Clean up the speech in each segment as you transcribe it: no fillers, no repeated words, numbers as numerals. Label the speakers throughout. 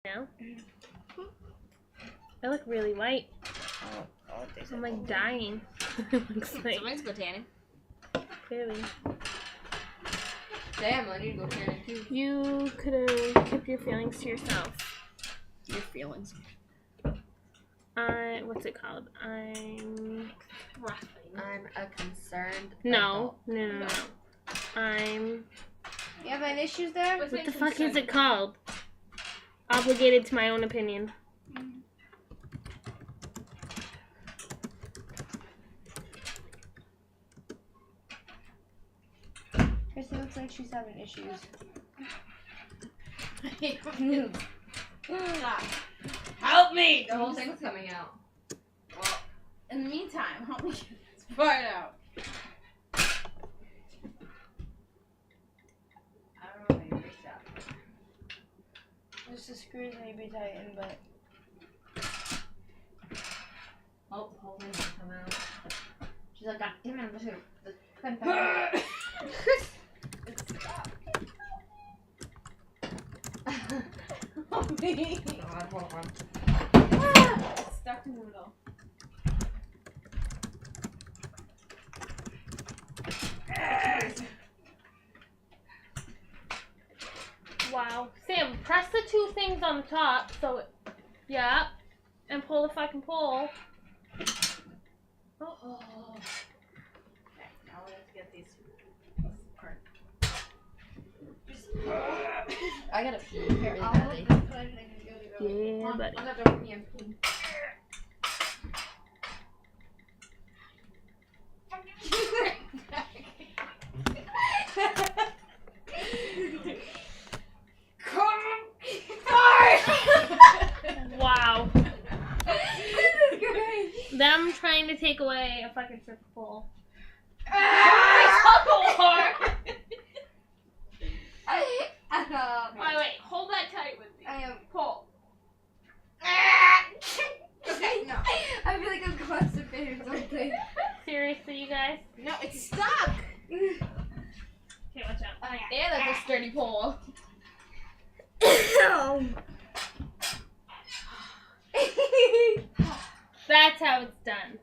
Speaker 1: now. I look really white. I'm like dying.
Speaker 2: Somebody's go tanning.
Speaker 1: Clearly.
Speaker 2: Damn, I need to go tanning too.
Speaker 1: You could have kept your feelings to yourself.
Speaker 2: Your feelings.
Speaker 1: What's it called? I'm
Speaker 2: a concerned
Speaker 1: No.
Speaker 2: adult.
Speaker 1: No. I'm...
Speaker 2: You have any issues there?
Speaker 1: What the fuck is it called? Obligated to my own opinion.
Speaker 2: Chrissy looks like she's having issues. Help me! The whole thing's coming out. Well, in the meantime, help me get this part out. I don't know how you reach that. Just the screws need to be tightened, but... Oh, the whole thing's gonna come out. She's like, God damn it, I'm just gonna... Help me! God, hold on. It's stuck in the middle.
Speaker 1: Wow. Sam, press the two things on the top so it... Yeah. And pull the fucking pole.
Speaker 2: Oh. Okay, now let's get these. I gotta pee really badly.
Speaker 1: Yeah, buddy.
Speaker 2: I'm gonna pee and pee.
Speaker 1: Wow.
Speaker 2: This is great.
Speaker 1: Them trying to take away a fucking strip of pole. Wait, hold that tight with me.
Speaker 2: I am
Speaker 1: Pull.
Speaker 2: okay, no. I feel like I'm constipated or something.
Speaker 1: Seriously, you guys?
Speaker 2: No, it's stuck.
Speaker 1: Okay, watch out.
Speaker 2: Oh, yeah, that's a sturdy pole.
Speaker 1: That's how it's done.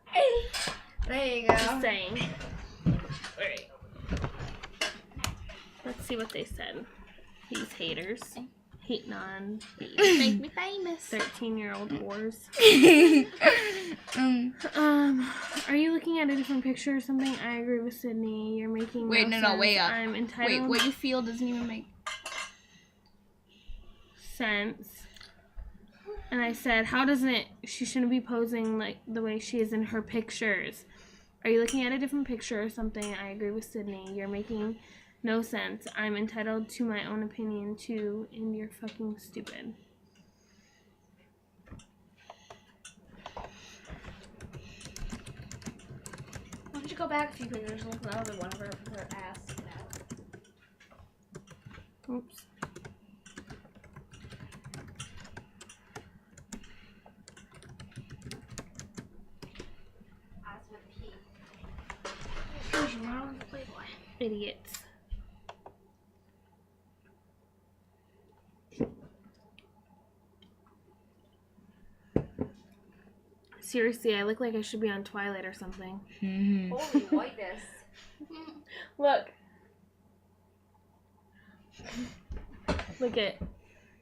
Speaker 2: There you go.
Speaker 1: Just saying. Alright. Let's see what they said. These haters. Hating on these
Speaker 2: Make me famous.
Speaker 1: 13-year-old whores. Are you looking at a different picture or something? I agree with Sydney. You're making
Speaker 2: Wait, no,
Speaker 1: sense.
Speaker 2: wait up.
Speaker 1: I'm entitled.
Speaker 2: Wait, what you feel doesn't even make
Speaker 1: sense. And I said, how doesn't it, she shouldn't be posing like the way she is in her pictures. Are you looking at a different picture or something? I agree with Sydney. You're making no sense. I'm entitled to my own opinion too, and you're fucking stupid.
Speaker 2: Why don't you go back a few pictures and look at another one of her ass?
Speaker 1: Oops. Idiots. Seriously, I look like I should be on Twilight or something.
Speaker 2: Holy whiteness.
Speaker 1: Look. Look at.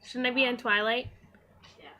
Speaker 1: Shouldn't I be on Twilight?
Speaker 2: Yeah.